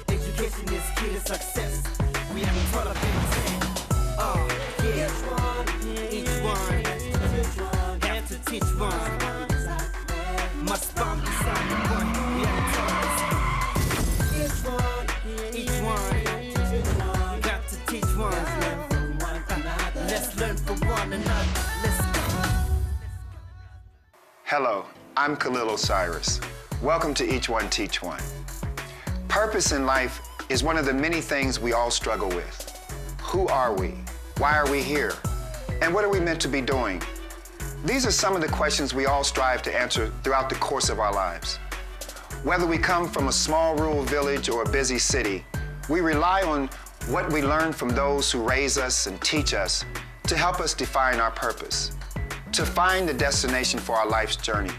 Education is key to success. We haven't taught up anything. Each one have to teach one. Must spawn beside the one. We haven't taught us. Each one got to teach one. Let's learn from one another. Let's go. Hello, I'm Khalil Osiris. Welcome to Each One Teach One. Purpose in life is one of the many things we all struggle with. Who are we? Why are we here? And what are we meant to be doing? These are some of the questions we all strive to answer throughout the course of our lives. Whether we come from a small rural village or a busy city, we rely on what we learn from those who raise us and teach us to help us define our purpose, to find the destination for our life's journey.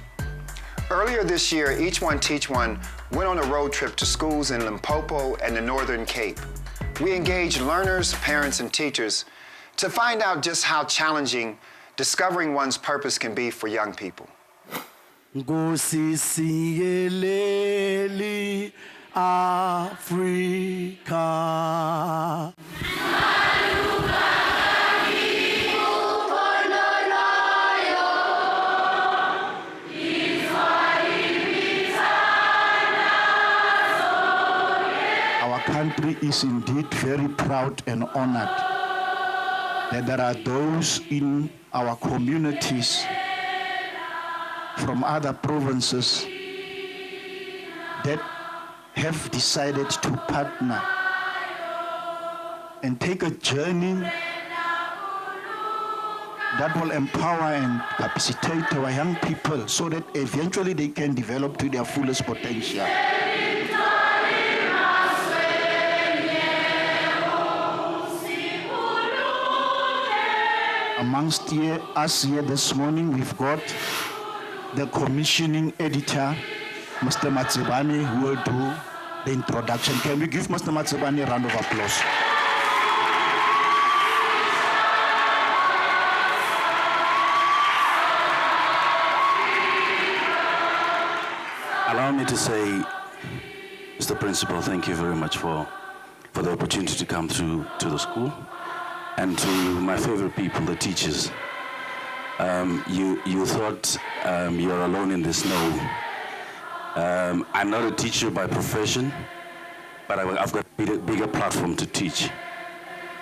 Earlier this year, Each One Teach One went on a road trip to schools in Limpopo and the Northern Cape. We engaged learners, parents, and teachers to find out just how challenging discovering one's purpose can be for young people. Africa. Country is indeed very proud and honored that there are those in our communities from other provinces that have decided to partner and take a journey that will empower and capacitate our young people so that eventually they can develop to their fullest potential. Amongst us here this morning, we've got the commissioning editor, Mr. Matsibani, who will do the introduction. Can we give Mr. Matsibani a round of applause? Allow me to say, Mr. Principal, thank you very much for the opportunity to come through to the school. And to my favorite people, the teachers. You thought you're alone in this. No. I'm not a teacher by profession, but I've got a bigger platform to teach.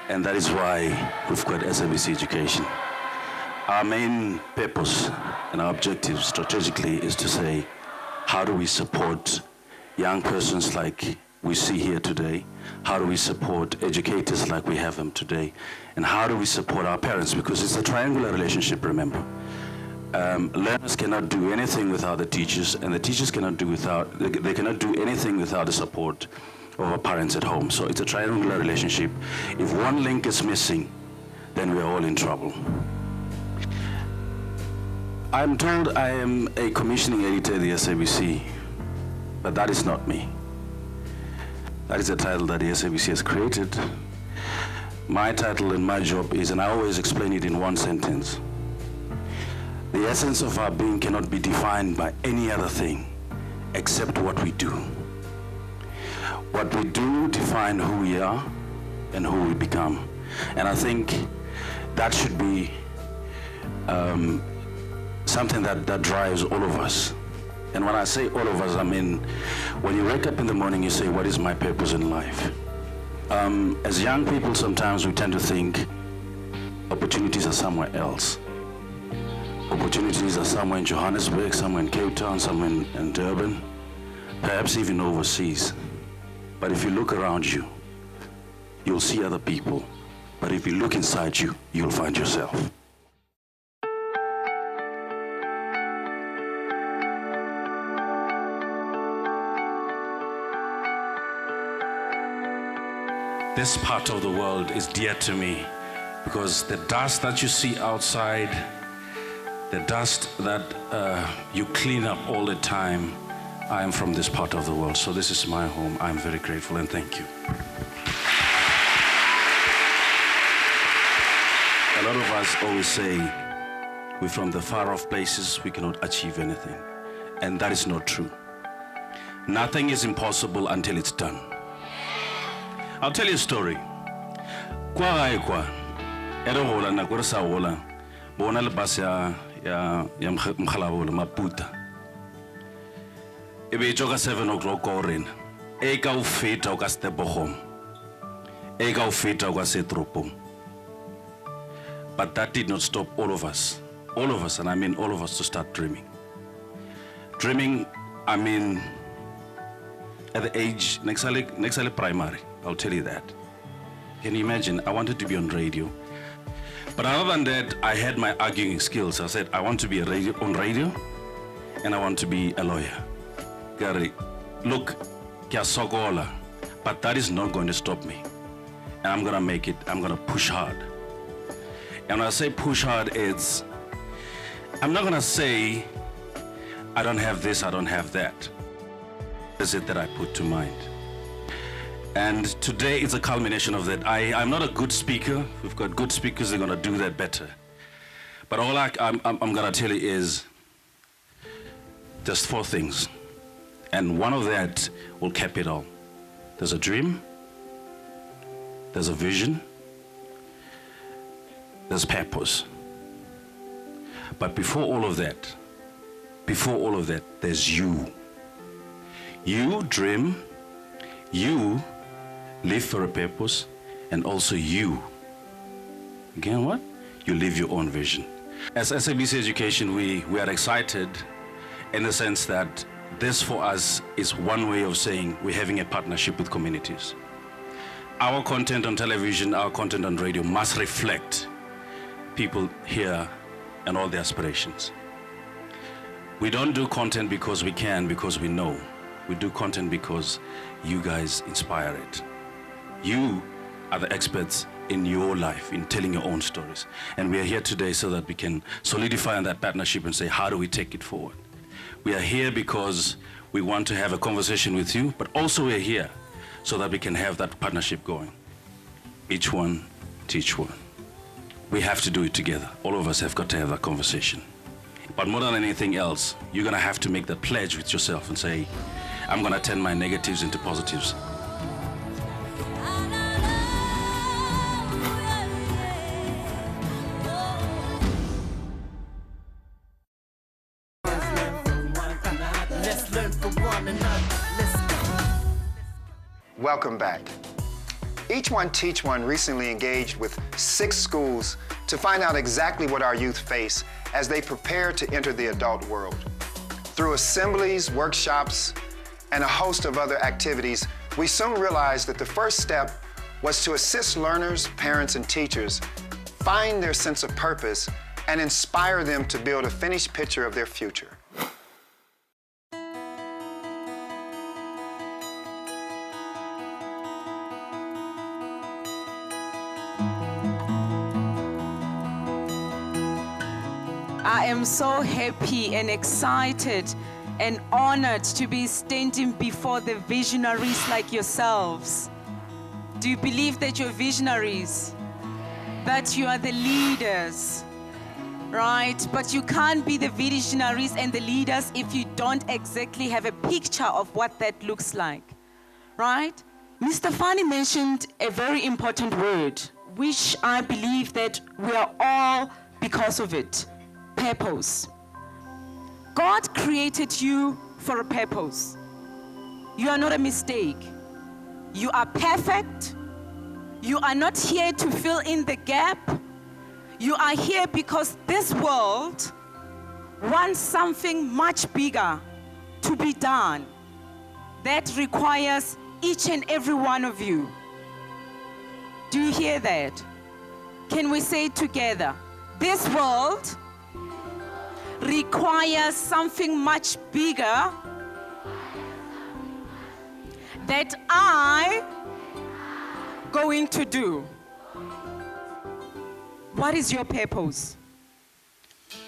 And that is why we've got SABC Education. Our main purpose and our objective strategically is to say, how do we support young persons like we see here today? How do we support educators like we have them today? And how do we support our parents? Because it's a triangular relationship, remember. Learners cannot do anything without the teachers, and the teachers cannot do they cannot do anything without the support of our parents at home. So it's a triangular relationship. If one link is missing, then we're all in trouble. I'm told I am a commissioning editor at the SABC, but that is not me. That is a title that the SABC has created. My title and my job is, and I always explain it in one sentence, the essence of our being cannot be defined by any other thing except what we do. What we do define who we are and who we become. And I think that should be something that drives all of us. And when I say all of us, I mean, when you wake up in the morning, you say, what is my purpose in life? As young people, sometimes we tend to think opportunities are somewhere else. Opportunities are somewhere in Johannesburg, somewhere in Cape Town, somewhere in Durban, perhaps even overseas. But if you look around you, you'll see other people. But if you look inside you, you'll find yourself. This part of the world is dear to me because the dust that you see outside, the dust that you clean up all the time, I am from this part of the world. So this is my home. I'm very grateful and thank you. A lot of us always say, we're from the far off places, we cannot achieve anything. And that is not true. Nothing is impossible until it's done. I'll tell you a story. Erohola na kursa hola. Bona le bus ya mkhalabo maputa. Ebe joga 7 o'clock orin. Eka ufita o ka step home. Eka ufita o ka setropong. But that did not stop all of us, and I mean all of us, to start dreaming. Dreaming, I mean, at the age, next primary, I'll tell you that. Can you imagine? I wanted to be on radio. But other than that, I had my arguing skills. I said, I want to be on radio, and I want to be a lawyer. Gary, look, kia sogola, but that is not going to stop me. And I'm gonna make it, I'm gonna push hard. And when I say push hard, I'm not gonna say, I don't have this, I don't have that. Is it that I put to mind? And today is a culmination of that. I'm not a good speaker. We've got good speakers, they're gonna do that better. But all I'm gonna tell you is just 4 things. And one of that will cap it all. There's a dream, there's a vision, there's purpose. But before all of that, there's you. You dream, you live for a purpose, and also you. Again, what? You live your own vision. As SABC Education, we are excited in the sense that this for us is one way of saying we're having a partnership with communities. Our content on television, our content on radio must reflect people here and all their aspirations. We don't do content because we can, because we know. We do content because you guys inspire it. You are the experts in your life, in telling your own stories. And we are here today so that we can solidify on that partnership and say, how do we take it forward? We are here because we want to have a conversation with you, but also we are here so that we can have that partnership going. Each one, teach one. We have to do it together. All of us have got to have that conversation. But more than anything else, you're gonna have to make that pledge with yourself and say, I'm gonna turn my negatives into positives. Let's learn from one another. Let's go. Welcome back. Each One Teach One recently engaged with 6 schools to find out exactly what our youth face as they prepare to enter the adult world. Through assemblies, workshops, and a host of other activities, we soon realized that the first step was to assist learners, parents, and teachers find their sense of purpose and inspire them to build a finished picture of their future. I am so happy and excited and honored to be standing before the visionaries like yourselves. Do you believe that you're visionaries? That you are the leaders, right? But you can't be the visionaries and the leaders if you don't exactly have a picture of what that looks like, right? Mr. Fani mentioned a very important word, which I believe that we are all because of it. Purpose. God created you for a purpose. You are not a mistake. You are perfect. You are not here to fill in the gap. You are here because this world wants something much bigger to be done. That requires each and every one of you. Do you hear that? Can we say it together? This world requires something much bigger that I going to do. What is your purpose?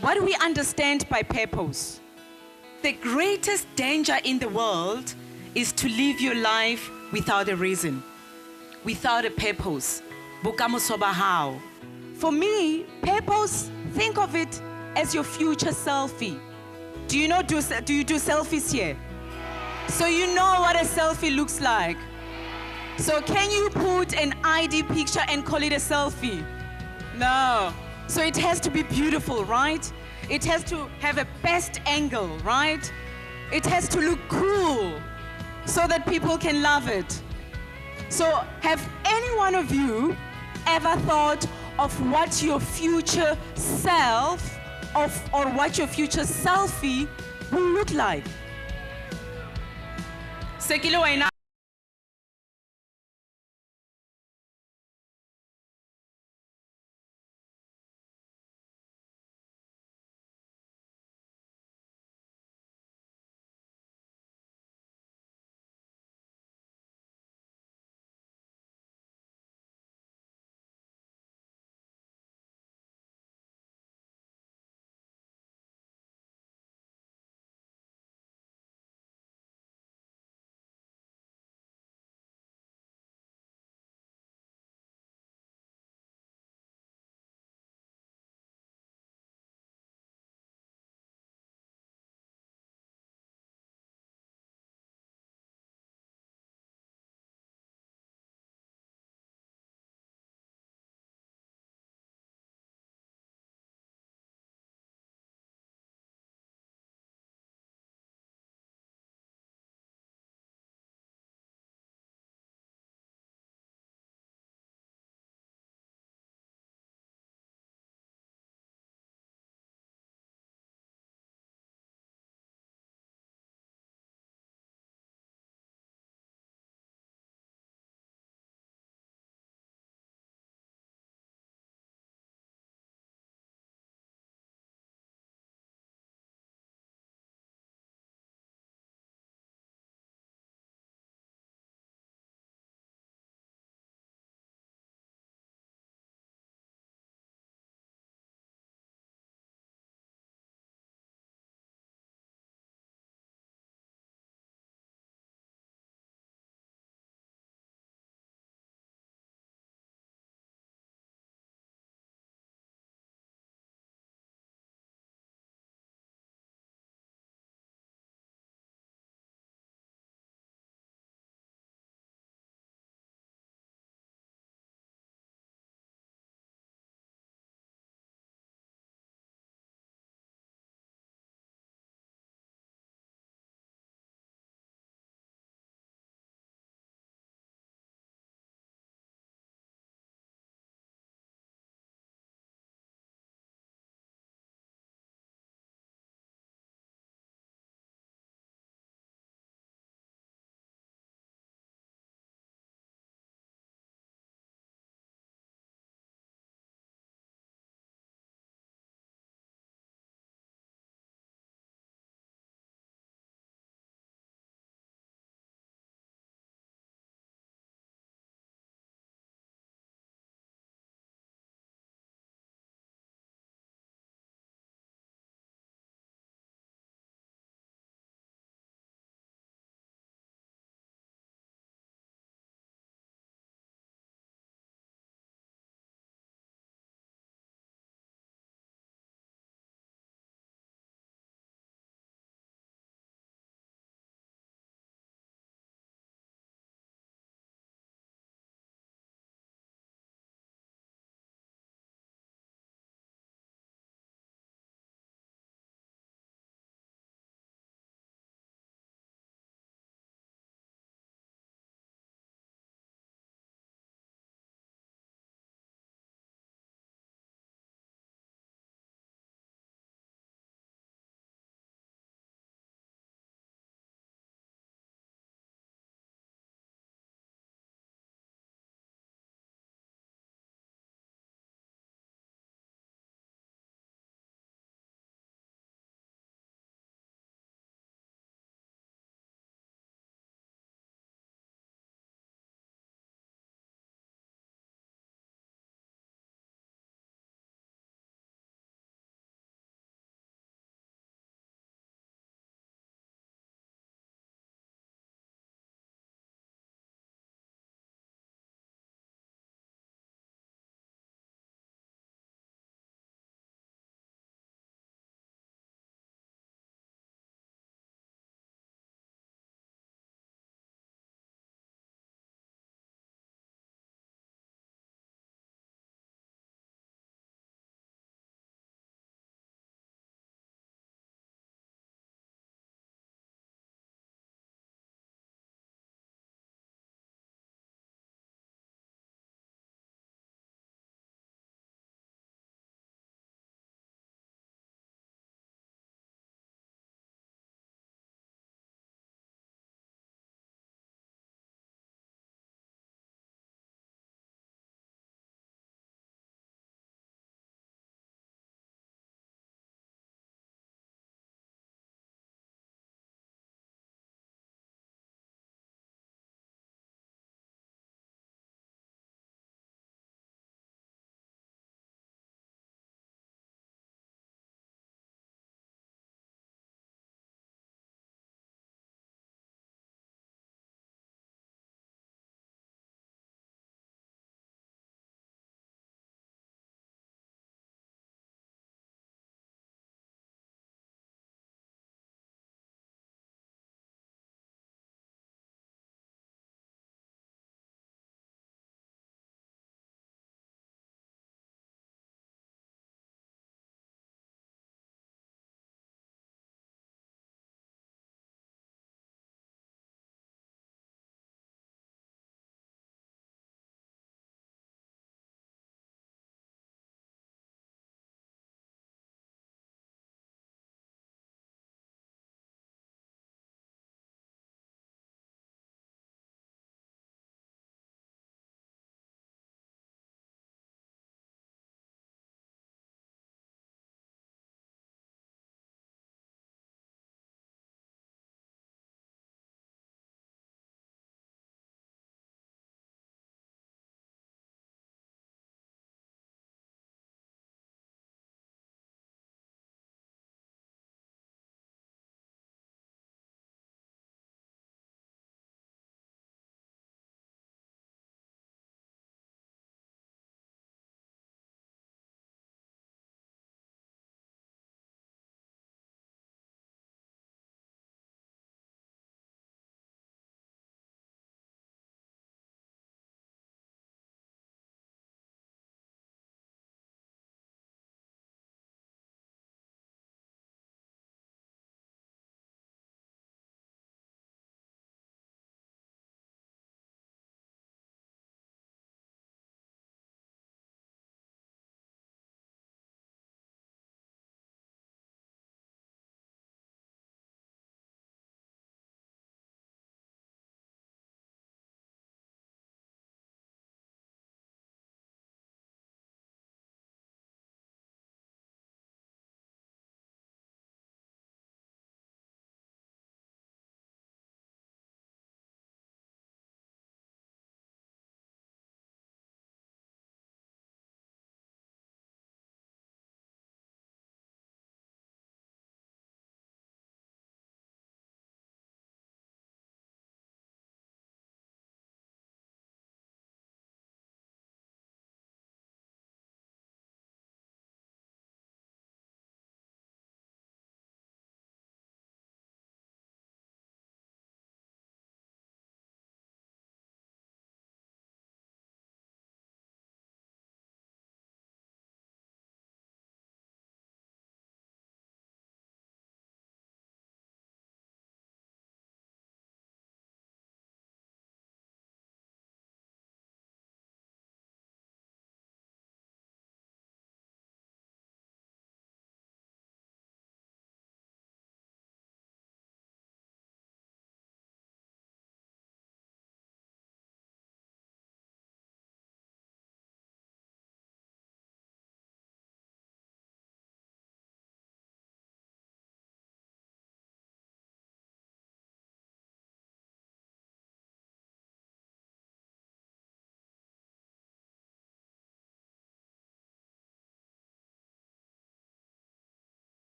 What do we understand by purpose? The greatest danger in the world is to live your life without a reason, without a purpose. For me, purpose, think of it as your future selfie. Do you do selfies here? So you know what a selfie looks like. So can you put an ID picture and call it a selfie? No. So it has to be beautiful, right? It has to have a best angle, right? It has to look cool so that people can love it. So have any one of you ever thought of what your future self or what your future selfie will look like? Sekile wena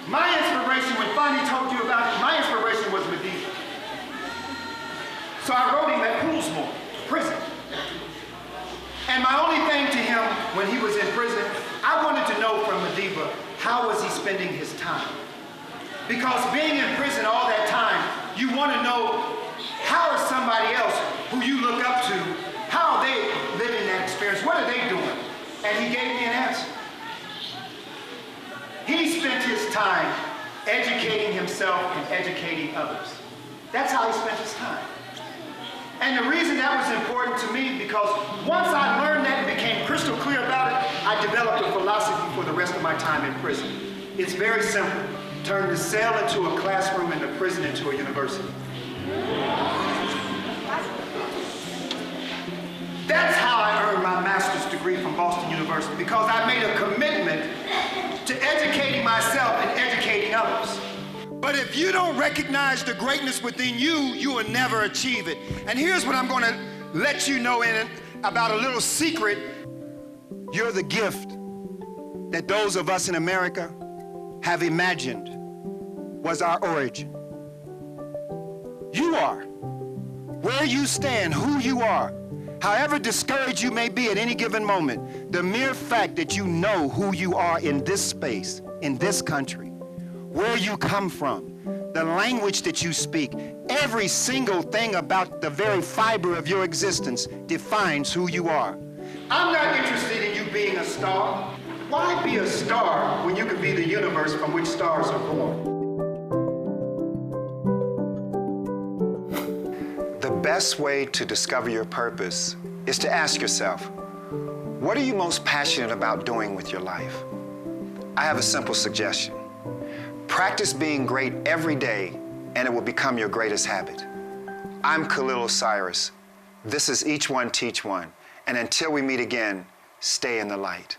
My inspiration, when Fonnie told you about it, my inspiration was Madiba. So I wrote him at Poolsmore, prison. And my only thing to him when he was in prison, I wanted to know from Madiba, how was he spending his time? Because being in prison all that time, you want to know how is somebody else who you look up to, how are they living that experience? What are they doing? And he gave me an answer. He spent his time educating himself and educating others. That's how he spent his time. And the reason that was important to me, because once I learned that and became crystal clear about it, I developed a philosophy for the rest of my time in prison. It's very simple. Turn the cell into a classroom and the prison into a university. That's how I earned my master's degree from Boston University, because I made a commitment to educating myself and educating others. But if you don't recognize the greatness within you, you will never achieve it. And here's what I'm going to let you know about a little secret. You're the gift that those of us in America have imagined was our origin. You are. Where you stand, who you are, however discouraged you may be at any given moment, the mere fact that you know who you are in this space, in this country, where you come from, the language that you speak, every single thing about the very fiber of your existence defines who you are. I'm not interested in you being a star. Why be a star when you can be the universe from which stars are born? The best way to discover your purpose is to ask yourself, what are you most passionate about doing with your life? I have a simple suggestion. Practice being great every day, and it will become your greatest habit. I'm Khalil Osiris. This is Each One Teach One. And until we meet again, stay in the light.